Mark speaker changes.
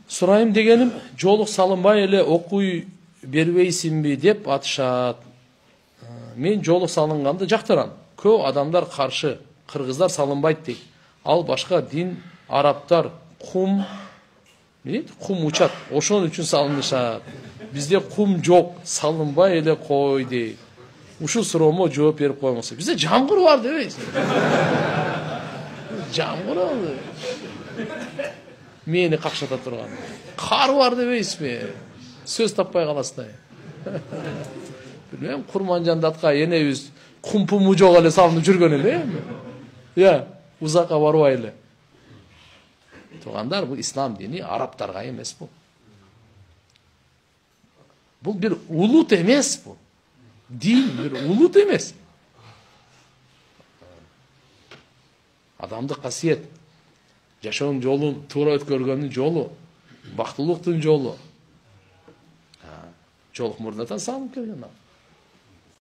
Speaker 1: Сурайым дегеним, жолук салынбай эле окуй бербейсиңби деп атышат. Мен жолук салынганды жактырам. Көп адамдар каршы. Кыргыздар салынбайт дейт. Ал башка дин, арабтар кум учат. Ошон үчүн салынышат. Бизде кум жок, салынбай эле кой дейт. Ушул суроомо жооп берип коймосо. Бизде жамгыр бар дебейсиз. Жамгыр алды. Мени какшата турган. Кар бар дебейсизби? Сөз таппай каласыздар. Билбейм, Курманжандатка энебиз кумпуму жок эле салынып жүргөн эле. Узакка барбай эле. Туугандар, бул ислам дини арабтарга эмес бул. Бул бир улут эмес бул. Дин бир улут эмес. Адамдык касиет, жашоонун жолун туура өткөргөндүн жолу, бактылыктын жолу. Жолук мурдатан салынып келген ал.